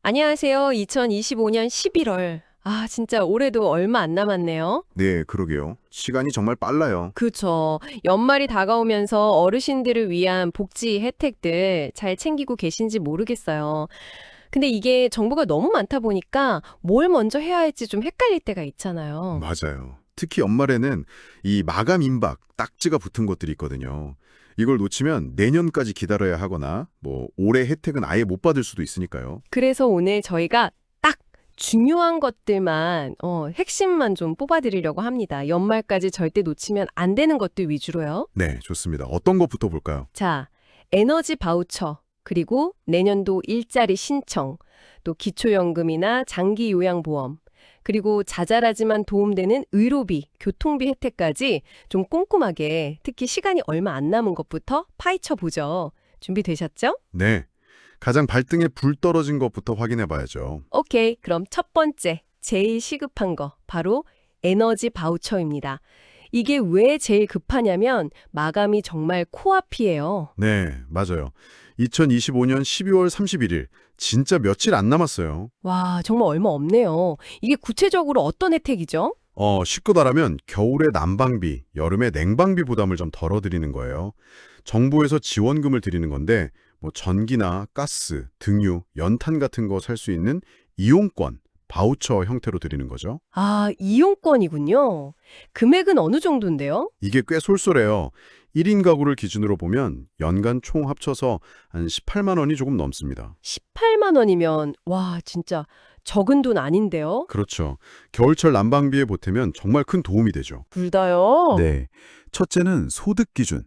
안녕하세요. 2025년 11월. 진짜 올해도 얼마 안 남았네요. 네, 그러게요. 시간이 정말 빨라요. 그쵸. 연말이 다가오면서 어르신들을 위한 복지 혜택들 잘 챙기고 계신지 모르겠어요. 근데 이게 정보가 너무 많다 보니까 뭘 먼저 해야 할지 좀 헷갈릴 때가 있잖아요. 맞아요. 특히 연말에는 이 마감 임박, 딱지가 붙은 것들이 있거든요. 이걸 놓치면 내년까지 기다려야 하거나 올해 혜택은 아예 못 받을 수도 있으니까요. 그래서 오늘 저희가 딱 중요한 것들만, 핵심만 좀 뽑아드리려고 합니다. 연말까지 절대 놓치면 안 되는 것들 위주로요. 네, 좋습니다. 어떤 것부터 볼까요? 자, 에너지 바우처, 그리고 내년도 일자리 신청, 또 기초연금이나 장기 요양보험, 그리고 자잘하지만 도움되는 의료비, 교통비 혜택까지 좀 꼼꼼하게 특히 시간이 얼마 안 남은 것부터 파헤쳐 보죠. 준비되셨죠? 네, 가장 발등에 불 떨어진 것부터 확인해 봐야죠. 오케이, 그럼 첫 번째, 제일 시급한 거, 바로 에너지 바우처입니다. 이게 왜 제일 급하냐면 마감이 정말 코앞이에요. 네, 맞아요. 2025년 12월 31일, 진짜 며칠 안 남았어요. 와, 정말 얼마 없네요. 이게 구체적으로 어떤 혜택이죠? 쉽고 말하면 겨울에 난방비, 여름에 냉방비 부담을 좀 덜어드리는 거예요. 정부에서 지원금을 드리는 건데 전기나 가스, 등유, 연탄 같은 거 살 수 있는 이용권, 바우처 형태로 드리는 거죠. 이용권이군요. 금액은 어느 정도인데요? 이게 꽤 쏠쏠해요. 1인 가구를 기준으로 보면 연간 총 합쳐서 한 18만 원이 조금 넘습니다. 18만 원이면 와, 진짜 적은 돈 아닌데요? 그렇죠. 겨울철 난방비에 보태면 정말 큰 도움이 되죠. 둘 다요? 네. 첫째는 소득 기준,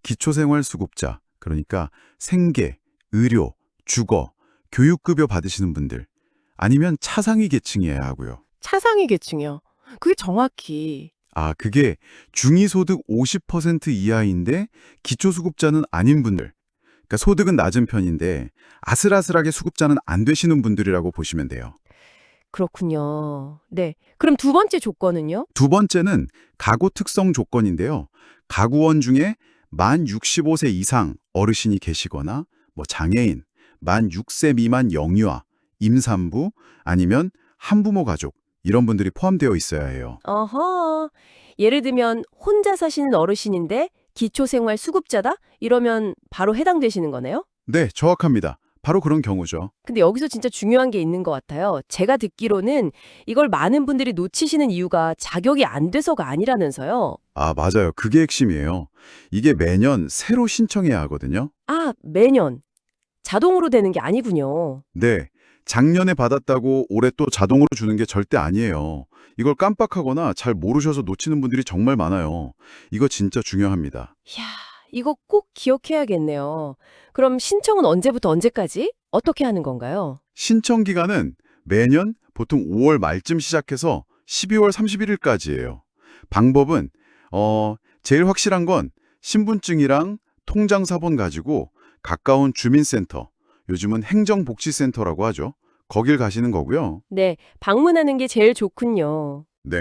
기초생활수급자, 그러니까 생계, 의료, 주거, 교육급여 받으시는 분들, 아니면 차상위 계층이어야 하고요. 차상위 계층이요. 그게 정확히. 그게 중위소득 50% 이하인데 기초수급자는 아닌 분들, 그러니까 소득은 낮은 편인데 아슬아슬하게 수급자는 안 되시는 분들이라고 보시면 돼요. 그렇군요. 네. 그럼 두 번째 조건은요? 두 번째는 가구 특성 조건인데요. 가구원 중에 만 65세 이상 어르신이 계시거나 장애인, 만 6세 미만 영유아, 임산부 아니면 한부모 가족 이런 분들이 포함되어 있어야 해요. 어허. 예를 들면 혼자 사시는 어르신인데 기초생활 수급자다? 이러면 바로 해당되시는 거네요? 네, 정확합니다. 바로 그런 경우죠. 근데 여기서 진짜 중요한 게 있는 것 같아요. 제가 듣기로는 이걸 많은 분들이 놓치시는 이유가 자격이 안 돼서가 아니라면서요. 맞아요. 그게 핵심이에요. 이게 매년 새로 신청해야 하거든요. 매년. 자동으로 되는 게 아니군요. 네, 작년에 받았다고 올해 또 자동으로 주는 게 절대 아니에요. 이걸 깜빡하거나 잘 모르셔서 놓치는 분들이 정말 많아요. 이거 진짜 중요합니다. 이야, 이거 꼭 기억해야겠네요. 그럼 신청은 언제부터 언제까지? 어떻게 하는 건가요? 신청 기간은 매년 보통 5월 말쯤 시작해서 12월 31일까지예요. 방법은 제일 확실한 건 신분증이랑 통장 사본 가지고 가까운 주민센터, 요즘은 행정복지센터라고 하죠. 거길 가시는 거고요. 네, 방문하는 게 제일 좋군요. 네.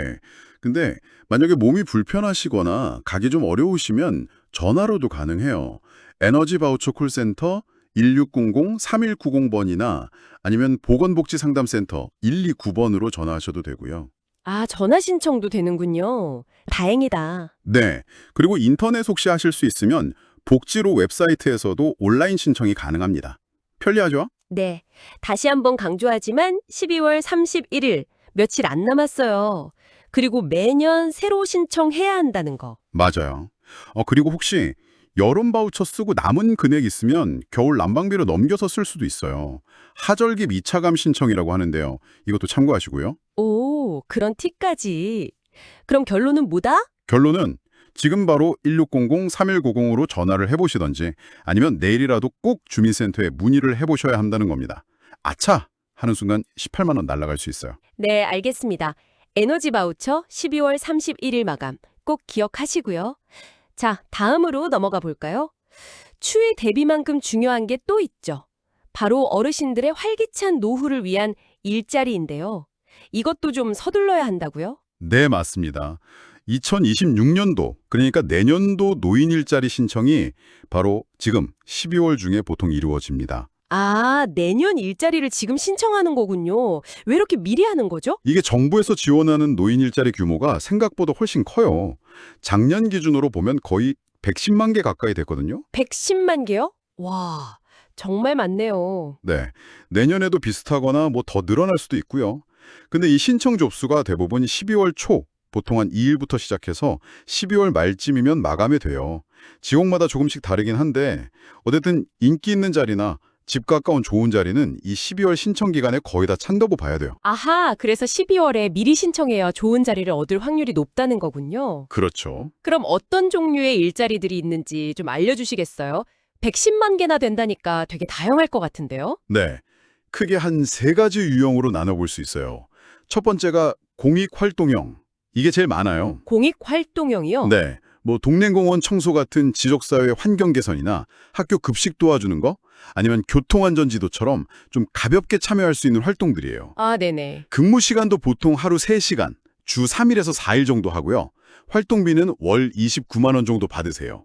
근데 만약에 몸이 불편하시거나 가기 좀 어려우시면 전화로도 가능해요. 에너지 바우처 콜센터 1600-3190번이나 아니면 보건복지상담센터 129번으로 전화하셔도 되고요. 전화 신청도 되는군요. 다행이다. 네. 그리고 인터넷 혹시 하실 수 있으면 복지로 웹사이트에서도 온라인 신청이 가능합니다. 편리하죠? 네, 다시 한번 강조하지만 12월 31일, 며칠 안 남았어요. 그리고 매년 새로 신청해야 한다는 거. 맞아요. 그리고 혹시 여름 바우처 쓰고 남은 금액 있으면 겨울 난방비로 넘겨서 쓸 수도 있어요. 하절기 미차감 신청이라고 하는데요. 이것도 참고하시고요. 오, 그런 팁까지. 그럼 결론은 뭐다? 결론은 지금 바로 1600-3190으로 전화를 해보시던지 아니면 내일이라도 꼭 주민센터에 문의를 해보셔야 한다는 겁니다. 아차! 하는 순간 18만 원 날아갈 수 있어요. 네, 알겠습니다. 에너지 바우처 12월 31일 마감 꼭 기억하시고요. 자, 다음으로 넘어가 볼까요? 추위 대비만큼 중요한 게 또 있죠. 바로 어르신들의 활기찬 노후를 위한 일자리인데요. 이것도 좀 서둘러야 한다고요? 네, 맞습니다. 2026년도, 그러니까 내년도 노인 일자리 신청이 바로 지금 12월 중에 보통 이루어집니다. 아, 내년 일자리를 지금 신청하는 거군요. 왜 이렇게 미리 하는 거죠? 이게 정부에서 지원하는 노인 일자리 규모가 생각보다 훨씬 커요. 작년 기준으로 보면 거의 110만 개 가까이 됐거든요. 110만 개요? 와, 정말 많네요. 네. 내년에도 비슷하거나 뭐 더 늘어날 수도 있고요. 근데 이 신청 접수가 대부분 12월 초, 보통 한 2일부터 시작해서 12월 말쯤이면 마감이 돼요. 지역마다 조금씩 다르긴 한데 어쨌든 인기 있는 자리나 집 가까운 좋은 자리는 이 12월 신청 기간에 거의 다 찬다고 봐야 돼요. 아하, 그래서 12월에 미리 신청해야 좋은 자리를 얻을 확률이 높다는 거군요. 그렇죠. 그럼 어떤 종류의 일자리들이 있는지 좀 알려주시겠어요? 110만 개나 된다니까 되게 다양할 것 같은데요? 네. 크게 한 세 가지 유형으로 나눠볼 수 있어요. 첫 번째가 공익활동형. 이게 제일 많아요. 공익활동형이요? 네. 뭐 동네공원 청소 같은 지적사회 환경 개선이나 학교 급식 도와주는 거 아니면 교통안전지도처럼 좀 가볍게 참여할 수 있는 활동들이에요. 아, 네네. 근무 시간도 보통 하루 3시간, 주 3일에서 4일 정도 하고요. 활동비는 월 29만 원 정도 받으세요.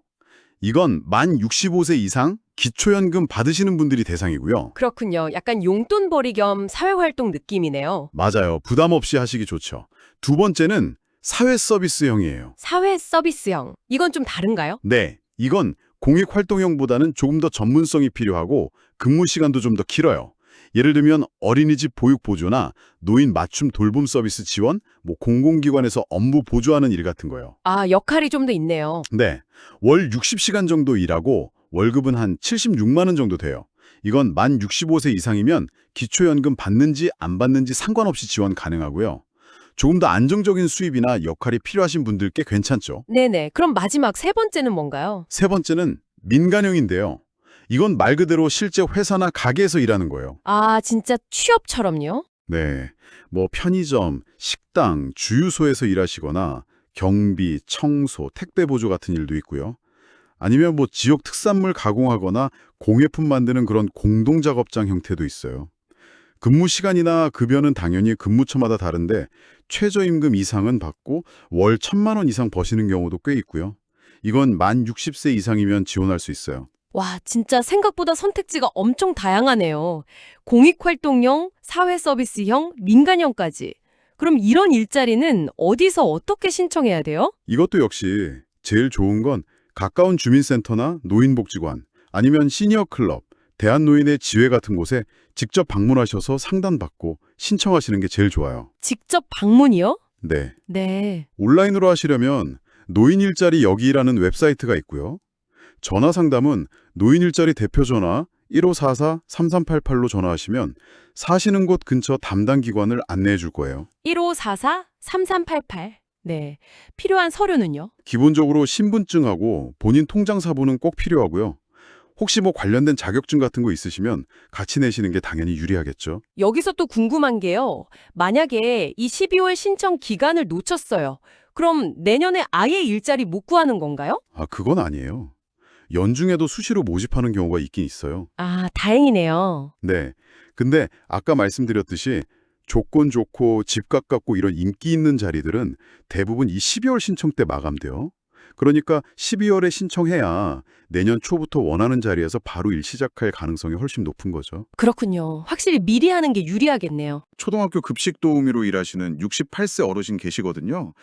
이건 만 65세 이상 기초연금 받으시는 분들이 대상이고요. 그렇군요. 약간 용돈벌이 겸 사회활동 느낌이네요. 맞아요. 부담 없이 하시기 좋죠. 두 번째는 사회 서비스형이에요. 사회 서비스형. 이건 좀 다른가요? 네, 이건 공익활동형보다는 조금 더 전문성이 필요하고 근무 시간도 좀 더 길어요. 예를 들면 어린이집 보육 보조나 노인 맞춤 돌봄 서비스 지원, 뭐 공공기관에서 업무 보조하는 일 같은 거요. 아, 역할이 좀 더 있네요. 네, 월 60시간 정도 일하고 월급은 한 76만 원 정도 돼요. 이건 만 65세 이상이면 기초연금 받는지 안 받는지 상관없이 지원 가능하고요. 조금 더 안정적인 수입이나 역할이 필요하신 분들께 괜찮죠. 네네. 그럼 마지막 세 번째는 뭔가요? 세 번째는 민간형인데요. 이건 말 그대로 실제 회사나 가게에서 일하는 거예요. 아, 진짜 취업처럼요? 네, 뭐 편의점, 식당, 주유소에서 일하시거나 경비, 청소, 택배 보조 같은 일도 있고요. 아니면 뭐 지역 특산물 가공하거나 공예품 만드는 그런 공동작업장 형태도 있어요. 근무 시간이나 급여는 당연히 근무처마다 다른데 최저임금 이상은 받고 월 1,000만 원 이상 버시는 경우도 꽤 있고요. 이건 만 60세 이상이면 지원할 수 있어요. 와, 진짜 생각보다 선택지가 엄청 다양하네요. 공익활동형, 사회서비스형, 민간형까지. 그럼 이런 일자리는 어디서 어떻게 신청해야 돼요? 이것도 역시 제일 좋은 건 가까운 주민센터나 노인복지관 아니면 시니어 클럽, 대한노인의 지회 같은 곳에 직접 방문하셔서 상담받고 신청하시는 게 제일 좋아요. 직접 방문이요? 네. 네. 온라인으로 하시려면 노인 일자리 여기라는 웹사이트가 있고요. 전화 상담은 노인 일자리 대표 전화 1544-3388로 전화하시면 사시는 곳 근처 담당 기관을 안내해 줄 거예요. 1544-3388. 네. 필요한 서류는요? 기본적으로 신분증하고 본인 통장 사본은 꼭 필요하고요. 혹시 뭐 관련된 자격증 같은 거 있으시면 같이 내시는 게 당연히 유리하겠죠. 여기서 또 궁금한 게요. 만약에 이 12월 신청 기간을 놓쳤어요. 그럼 내년에 아예 일자리 못 구하는 건가요? 아, 그건 아니에요. 연중에도 수시로 모집하는 경우가 있긴 있어요. 아, 다행이네요. 네. 근데 아까 말씀드렸듯이 조건 좋고 집 가깝고 이런 인기 있는 자리들은 대부분 이 12월 신청 때 마감돼요. 그러니까 12월에 신청해야 내년 초부터 원하는 자리에서 바로 일 시작할 가능성이 훨씬 높은 거죠. 그렇군요. 확실히 미리 하는 게 유리하겠네요. 초등학교 급식 도우미로 일하시는 68세 어르신 계시거든요.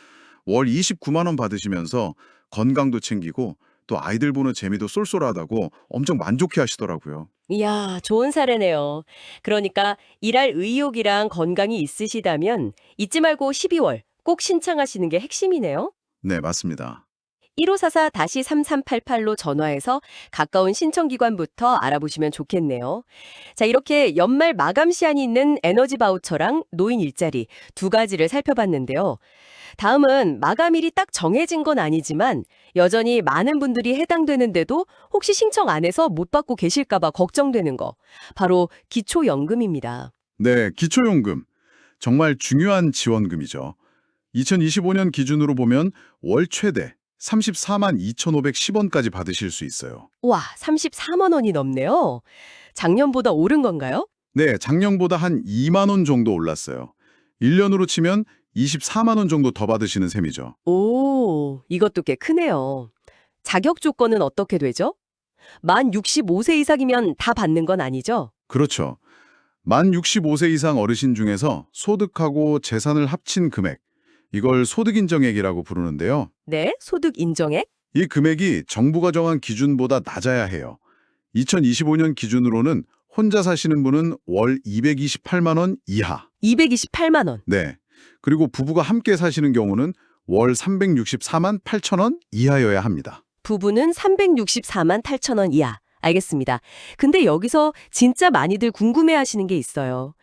월 29만 원 받으시면서 건강도 챙기고 또 아이들 보는 재미도 쏠쏠하다고 엄청 만족해 하시더라고요. 이야, 좋은 사례네요. 그러니까 일할 의욕이랑 건강이 있으시다면 잊지 말고 12월 꼭 신청하시는 게 핵심이네요. 네, 맞습니다. 1544-3388로 전화해서 가까운 신청기관부터 알아보시면 좋겠네요. 자, 이렇게 연말 마감 시한이 있는 에너지 바우처랑 노인 일자리 두 가지를 살펴봤는데요. 다음은 마감일이 딱 정해진 건 아니지만 여전히 많은 분들이 해당되는데도 혹시 신청 안 해서 못 받고 계실까 봐 걱정되는 거. 바로 기초연금입니다. 네, 기초연금. 정말 중요한 지원금이죠. 2025년 기준으로 보면 월 최대 34만 2,510원까지 받으실 수 있어요. 와, 34만 원이 넘네요. 작년보다 오른 건가요? 네, 작년보다 한 2만 원 정도 올랐어요. 1년으로 치면 24만 원 정도 더 받으시는 셈이죠. 오, 이것도 꽤 크네요. 자격 조건은 어떻게 되죠? 만 65세 이상이면 다 받는 건 아니죠? 그렇죠. 만 65세 이상 어르신 중에서 소득하고 재산을 합친 금액, 이걸 소득인정액이라고 부르는데요. 네, 소득 인정액? 이 금액이 정부가 정한 기준보다 낮아야 해요. 2025년 기준으로는 혼자 사시는 분은 월 228만 원 이하. 228만 원. 네. 그리고 부부가 함께 사시는 경우는 월 364만 8천 원 이하여야 합니다. 부부는 364만 8천 원 이하. 알겠습니다. 근데 여기서 진짜 많이들 궁금해하시는 게 있어요.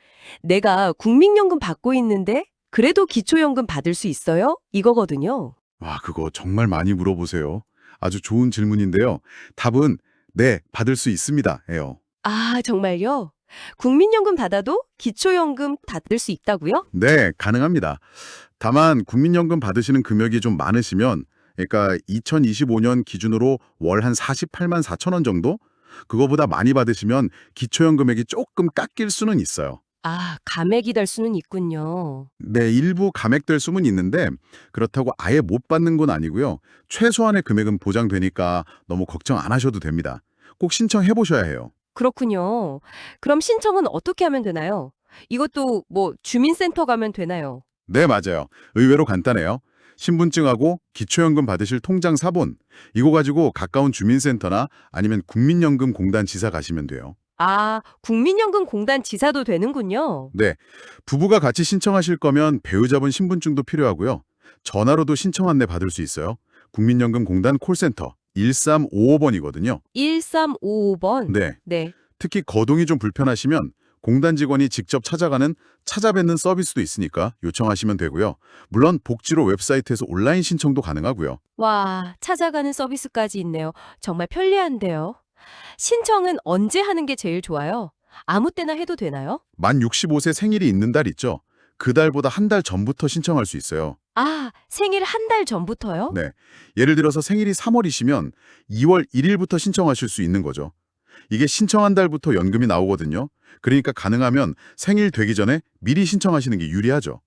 내가 국민연금 받고 있는데 그래도 기초연금 받을 수 있어요? 이거거든요. 와, 그거 정말 많이 물어보세요. 아주 좋은 질문인데요. 답은 네, 받을 수 있습니다. 예요. 아, 정말요? 국민연금 받아도 기초연금 받을 수 있다고요? 네, 가능합니다. 다만 국민연금 받으시는 금액이 좀 많으시면 그러니까 2025년 기준으로 월 한 48만 4천 원 정도? 그거보다 많이 받으시면 기초연 금액이 조금 깎일 수는 있어요. 아, 감액이 될 수는 있군요. 네, 일부 감액될 수는 있는데 그렇다고 아예 못 받는 건 아니고요. 최소한의 금액은 보장되니까 너무 걱정 안 하셔도 됩니다. 꼭 신청해 보셔야 해요. 그렇군요. 그럼 신청은 어떻게 하면 되나요? 이것도 뭐 주민센터 가면 되나요? 네, 맞아요. 의외로 간단해요. 신분증하고 기초연금 받으실 통장 사본, 이거 가지고 가까운 주민센터나 아니면 국민연금공단 지사 가시면 돼요. 아, 국민연금공단 지사도 되는군요. 네, 부부가 같이 신청하실 거면 배우자분 신분증도 필요하고요. 전화로도 신청 안내 받을 수 있어요. 국민연금공단 콜센터 1355번이거든요. 1355번. 네, 네. 특히 거동이 좀 불편하시면 공단 직원이 직접 찾아가는 찾아뵙는 서비스도 있으니까 요청하시면 되고요. 물론 복지로 웹사이트에서 온라인 신청도 가능하고요. 와, 찾아가는 서비스까지 있네요. 정말 편리한데요. 신청은 언제 하는 게 제일 좋아요? 아무 때나 해도 되나요? 만 65세 생일이 있는 달 있죠? 그 달보다 한 달 전부터 신청할 수 있어요. 아, 생일 한 달 전부터요? 네, 예를 들어서 생일이 3월이시면 2월 1일부터 신청하실 수 있는 거죠. 이게 신청한 달부터 연금이 나오거든요. 그러니까 가능하면 생일 되기 전에 미리 신청하시는 게 유리하죠.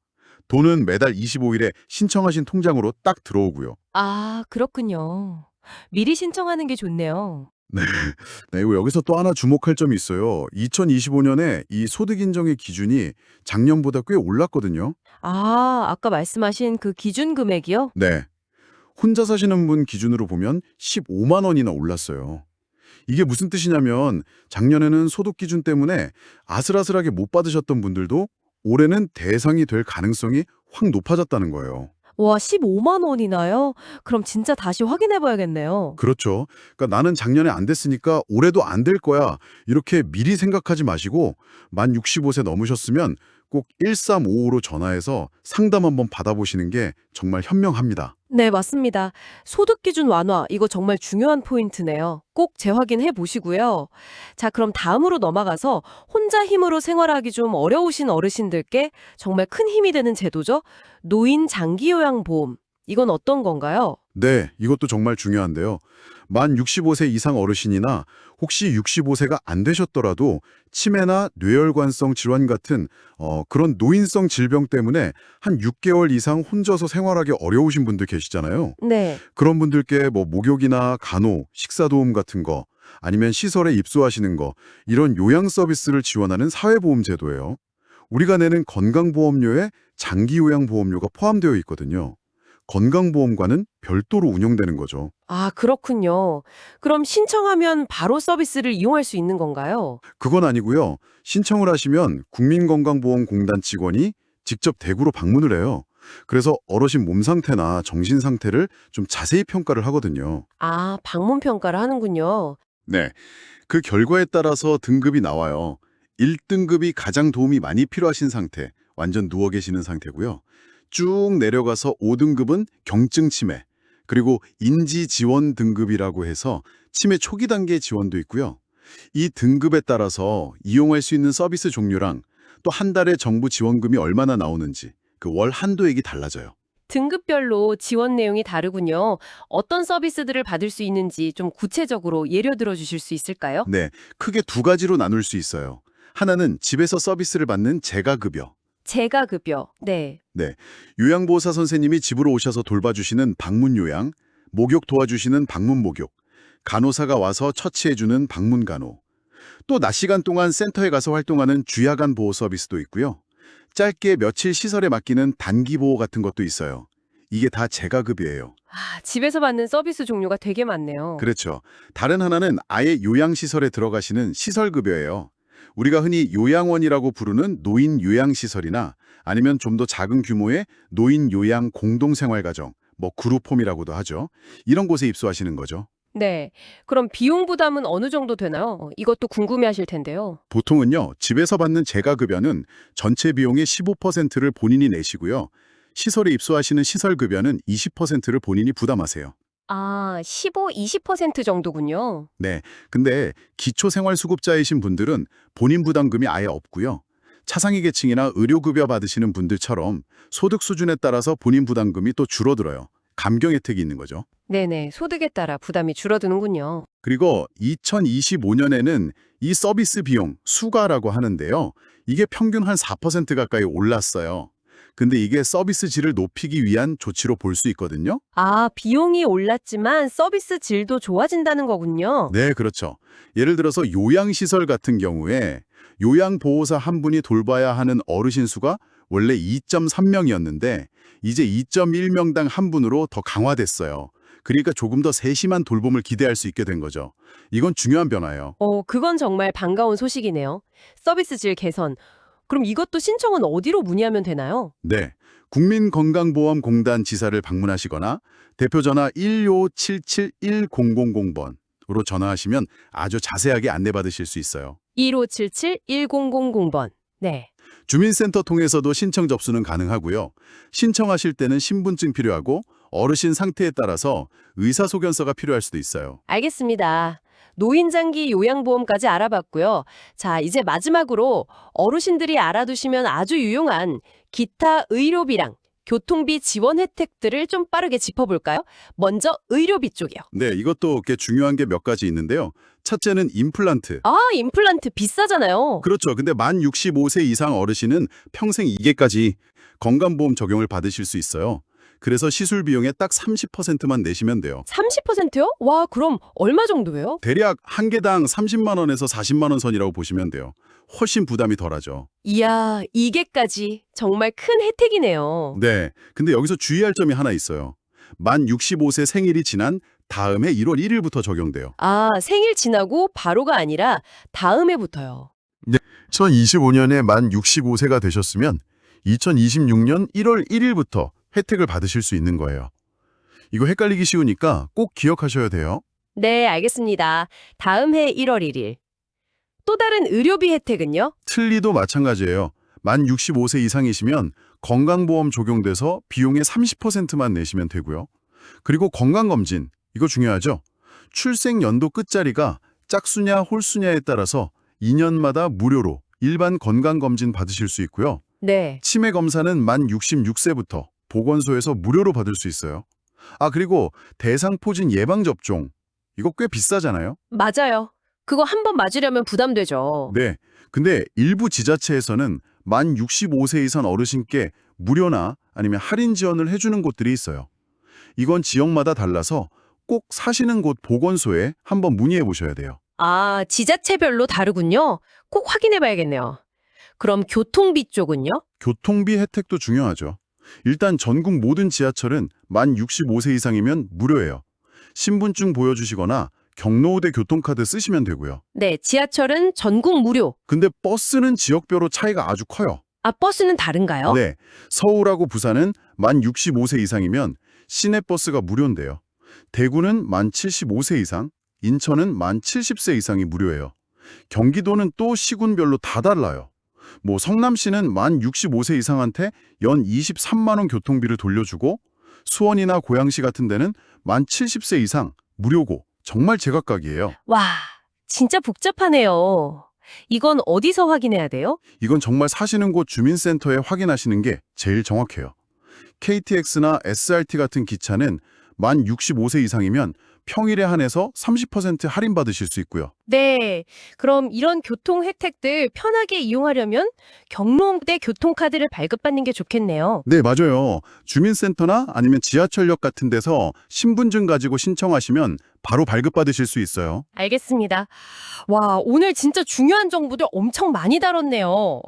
돈은 매달 25일에 신청하신 통장으로 딱 들어오고요. 아, 그렇군요. 미리 신청하는 게 좋네요. 네, 이거 여기서 또 하나 주목할 점이 있어요. 2025년에 이 소득 인정의 기준이 작년보다 꽤 올랐거든요. 아, 아까 말씀하신 그 기준 금액이요? 네, 혼자 사시는 분 기준으로 보면 15만 원이나 올랐어요. 이게 무슨 뜻이냐면 작년에는 소득 기준 때문에 아슬아슬하게 못 받으셨던 분들도 올해는 대상이 될 가능성이 확 높아졌다는 거예요. 와, 15만 원이나요? 그럼 진짜 다시 확인해 봐야겠네요. 그렇죠. 그러니까 나는 작년에 안 됐으니까 올해도 안 될 거야. 이렇게 미리 생각하지 마시고 만 65세 넘으셨으면 꼭 1355로 전화해서 상담 한번 받아보시는 게 정말 현명합니다. 네, 맞습니다. 소득 기준 완화, 이거 정말 중요한 포인트네요. 꼭 재확인해 보시고요. 자, 그럼 다음으로 넘어가서 혼자 힘으로 생활하기 좀 어려우신 어르신들께 정말 큰 힘이 되는 제도죠. 노인 장기요양보험. 이건 어떤 건가요? 네, 이것도 정말 중요한데요. 만 65세 이상 어르신이나 혹시 65세가 안 되셨더라도 치매나 뇌혈관성 질환 같은 그런 노인성 질병 때문에 한 6개월 이상 혼자서 생활하기 어려우신 분들 계시잖아요. 네. 그런 분들께 뭐 목욕이나 간호, 식사 도움 같은 거 아니면 시설에 입소하시는 거 이런 요양 서비스를 지원하는 사회보험 제도예요. 우리가 내는 건강보험료에 장기요양보험료가 포함되어 있거든요. 건강보험과는 별도로 운영되는 거죠. 아, 그렇군요. 그럼 신청하면 바로 서비스를 이용할 수 있는 건가요? 그건 아니고요. 신청을 하시면 국민건강보험공단 직원이 직접 댁으로 방문을 해요. 그래서 어르신 몸 상태나 정신 상태를 좀 자세히 평가를 하거든요. 아, 방문 평가를 하는군요. 네. 그 결과에 따라서 등급이 나와요. 1등급이 가장 도움이 많이 필요하신 상태, 완전 누워 계시는 상태고요. 쭉 내려가서 5등급은 경증 치매, 그리고 인지 지원 등급이라고 해서 치매 초기 단계 지원도 있고요. 이 등급에 따라서 이용할 수 있는 서비스 종류랑 또 한 달에 정부 지원금이 얼마나 나오는지 그 월 한도액이 달라져요. 등급별로 지원 내용이 다르군요. 어떤 서비스들을 받을 수 있는지 좀 구체적으로 예를 들어 주실 수 있을까요? 네, 크게 두 가지로 나눌 수 있어요. 하나는 집에서 서비스를 받는 재가급여. 재가급여. 네. 네, 요양보호사 선생님이 집으로 오셔서 돌봐주시는 방문 요양, 목욕 도와주시는 방문 목욕, 간호사가 와서 처치해주는 방문 간호. 또 낮 시간 동안 센터에 가서 활동하는 주야간 보호 서비스도 있고요. 짧게 며칠 시설에 맡기는 단기 보호 같은 것도 있어요. 이게 다 재가급이에요. 집에서 받는 서비스 종류가 되게 많네요. 그렇죠. 다른 하나는 아예 요양시설에 들어가시는 시설급여예요. 우리가 흔히 요양원이라고 부르는 노인 요양시설이나 아니면 좀 더 작은 규모의 노인 요양 공동생활가정, 뭐 그룹홈이라고도 하죠. 이런 곳에 입소하시는 거죠. 네. 그럼 비용 부담은 어느 정도 되나요? 이것도 궁금해하실 텐데요. 보통은요, 집에서 받는 재가급여는 전체 비용의 15%를 본인이 내시고요. 시설에 입소하시는 시설급여는 20%를 본인이 부담하세요. 15, 20% 정도군요. 네, 근데 기초생활수급자이신 분들은 본인 부담금이 아예 없고요. 차상위 계층이나 의료급여 받으시는 분들처럼 소득 수준에 따라서 본인 부담금이 또 줄어들어요. 감경 혜택이 있는 거죠. 네네. 소득에 따라 부담이 줄어드는군요. 그리고 2025년에는 이 서비스 비용, 수가라고 하는데요. 이게 평균 한 4% 가까이 올랐어요. 근데 이게 서비스 질을 높이기 위한 조치로 볼 수 있거든요. 비용이 올랐지만 서비스 질도 좋아진다는 거군요. 네, 그렇죠. 예를 들어서 요양시설 같은 경우에 요양보호사 한 분이 돌봐야 하는 어르신 수가 원래 2.3명이었는데 이제 2.1명당 한 분으로 더 강화됐어요. 그러니까 조금 더 세심한 돌봄을 기대할 수 있게 된 거죠. 이건 중요한 변화예요. 그건 정말 반가운 소식이네요. 서비스 질 개선. 그럼 이것도 신청은 어디로 문의하면 되나요? 네, 국민건강보험공단 지사를 방문하시거나 대표 전화 1577-1000번으로 전화하시면 아주 자세하게 안내받으실 수 있어요. 1577-1000번. 네. 주민센터 통해서도 신청 접수는 가능하고요. 신청하실 때는 신분증 필요하고 어르신 상태에 따라서 의사소견서가 필요할 수도 있어요. 알겠습니다. 노인장기 요양보험까지 알아봤고요. 자, 이제 마지막으로 어르신들이 알아두시면 아주 유용한 기타 의료비랑 교통비 지원 혜택들을 좀 빠르게 짚어볼까요? 먼저 의료비 쪽이요. 네, 이것도 꽤 중요한 게 몇 가지 있는데요. 첫째는 임플란트. 임플란트 비싸잖아요. 그렇죠. 근데 만 65세 이상 어르신은 평생 2개까지 건강보험 적용을 받으실 수 있어요. 그래서 시술 비용의 딱 30%만 내시면 돼요. 30%요? 와, 그럼 얼마 정도예요? 대략 한 개당 30만 원에서 40만 원 선이라고 보시면 돼요. 훨씬 부담이 덜하죠. 이야, 이게까지 정말 큰 혜택이네요. 네, 근데 여기서 주의할 점이 하나 있어요. 만 65세 생일이 지난 다음해 1월 1일부터 적용돼요. 생일 지나고 바로가 아니라 다음 해부터요. 2025년에 만 65세가 되셨으면 2026년 1월 1일부터 혜택을 받으실 수 있는 거예요. 이거 헷갈리기 쉬우니까 꼭 기억하셔야 돼요. 네, 알겠습니다. 다음 해 1월 1일. 또 다른 의료비 혜택은요? 틀리도 마찬가지예요. 만 65세 이상이시면 건강보험 적용돼서 비용의 30%만 내시면 되고요. 그리고 건강검진, 이거 중요하죠? 출생 연도 끝자리가 짝수냐 홀수냐에 따라서 2년마다 무료로 일반 건강검진 받으실 수 있고요. 네. 치매 검사는 만 66세부터 보건소에서 무료로 받을 수 있어요. 그리고 대상포진 예방접종, 이거 꽤 비싸잖아요? 맞아요. 그거 한 번 맞으려면 부담되죠. 네. 근데 일부 지자체에서는 만 65세 이상 어르신께 무료나 아니면 할인 지원을 해주는 곳들이 있어요. 이건 지역마다 달라서 꼭 사시는 곳 보건소에 한번 문의해 보셔야 돼요. 지자체별로 다르군요. 꼭 확인해 봐야겠네요. 그럼 교통비 쪽은요? 교통비 혜택도 중요하죠. 일단 전국 모든 지하철은 만 65세 이상이면 무료예요. 신분증 보여주시거나 경로우대 교통카드 쓰시면 되고요. 네, 지하철은 전국 무료. 근데 버스는 지역별로 차이가 아주 커요. 버스는 다른가요? 네, 서울하고 부산은 만 65세 이상이면 시내버스가 무료인데요. 대구는 만 75세 이상, 인천은 만 70세 이상이 무료예요. 경기도는 또 시군별로 다 달라요. 성남시는 만 65세 이상한테 연 23만 원 교통비를 돌려주고 수원이나 고양시 같은 데는 만 70세 이상 무료고 정말 제각각이에요. 와, 진짜 복잡하네요. 이건 어디서 확인해야 돼요? 이건 정말 사시는 곳 주민센터에 확인하시는 게 제일 정확해요. KTX나 SRT 같은 기차는 만 65세 이상이면 평일에 한해서 30% 할인받으실 수 있고요. 네. 그럼 이런 교통 혜택들 편하게 이용하려면 경로대 교통카드를 발급받는 게 좋겠네요. 네, 맞아요. 주민센터나 아니면 지하철역 같은 데서 신분증 가지고 신청하시면 바로 발급받으실 수 있어요. 알겠습니다. 와, 오늘 진짜 중요한 정보들 엄청 많이 다뤘네요.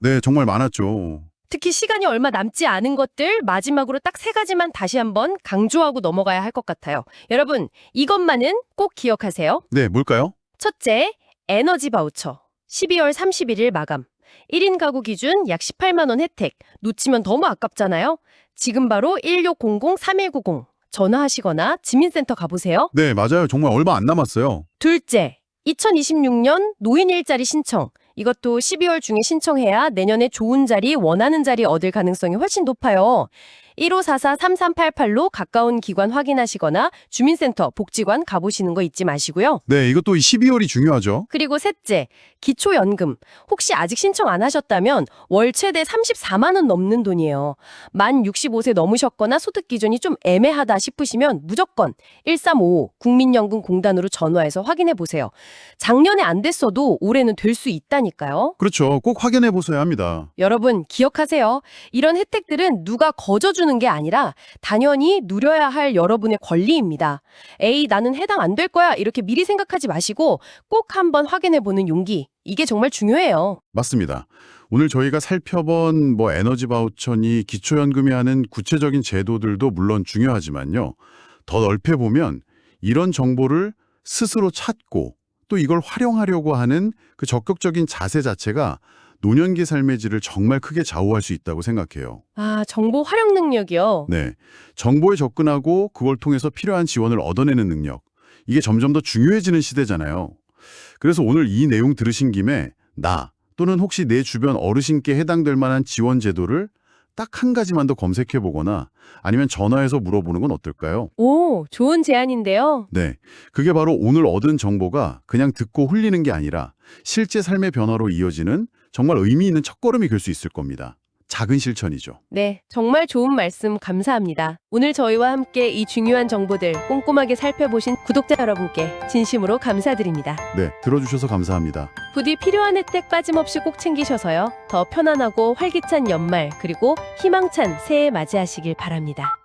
네, 정말 많았죠. 특히 시간이 얼마 남지 않은 것들 마지막으로 딱 3가지만 다시 한번 강조하고 넘어가야 할 것 같아요. 여러분, 이것만은 꼭 기억하세요. 네, 뭘까요? 첫째, 에너지 바우처. 12월 31일 마감. 1인 가구 기준 약 18만 원 혜택. 놓치면 너무 아깝잖아요. 지금 바로 1600-3190 전화하시거나 주민센터 가보세요. 네, 맞아요. 정말 얼마 안 남았어요. 둘째, 2026년 노인 일자리 신청. 이것도 12월 중에 신청해야 내년에 좋은 자리, 원하는 자리 얻을 가능성이 훨씬 높아요. 1544-3388로 가까운 기관 확인하시거나 주민센터, 복지관 가보시는 거 잊지 마시고요. 네, 이것도 12월이 중요하죠. 그리고 셋째, 기초연금. 혹시 아직 신청 안 하셨다면 월 최대 34만 원 넘는 돈이에요. 만 65세 넘으셨거나 소득 기준이 좀 애매하다 싶으시면 무조건 1355 국민연금공단으로 전화해서 확인해 보세요. 작년에 안 됐어도 올해는 될 수 있다니까요. 그렇죠. 꼭 확인해 보셔야 합니다. 여러분 기억하세요. 이런 혜택들은 누가 거저주는 게 아니라 당연히 누려야 할 여러분의 권리입니다. 에이, 나는 해당 안 될 거야 이렇게 미리 생각하지 마시고 꼭 한번 확인해보는 용기. 이게 정말 중요해요. 맞습니다. 오늘 저희가 살펴본 에너지 바우처니 기초연금이 하는 구체적인 제도들도 물론 중요하지만요. 더 넓게 보면 이런 정보를 스스로 찾고 또 이걸 활용하려고 하는 그 적극적인 자세 자체가 노년기 삶의 질을 정말 크게 좌우할 수 있다고 생각해요. 아, 정보 활용 능력이요. 네, 정보에 접근하고 그걸 통해서 필요한 지원을 얻어내는 능력. 이게 점점 더 중요해지는 시대잖아요. 그래서 오늘 이 내용 들으신 김에 나 또는 혹시 내 주변 어르신께 해당될 만한 지원 제도를 딱 한 가지만 더 검색해 보거나 아니면 전화해서 물어보는 건 어떨까요? 오, 좋은 제안인데요. 네, 그게 바로 오늘 얻은 정보가 그냥 듣고 훌리는 게 아니라 실제 삶의 변화로 이어지는 정말 의미 있는 첫걸음이 될 수 있을 겁니다. 작은 실천이죠. 네, 정말 좋은 말씀 감사합니다. 오늘 저희와 함께 이 중요한 정보들 꼼꼼하게 살펴보신 구독자 여러분께 진심으로 감사드립니다. 네, 들어주셔서 감사합니다. 부디 필요한 혜택 빠짐없이 꼭 챙기셔서요. 더 편안하고 활기찬 연말 그리고 희망찬 새해 맞이하시길 바랍니다.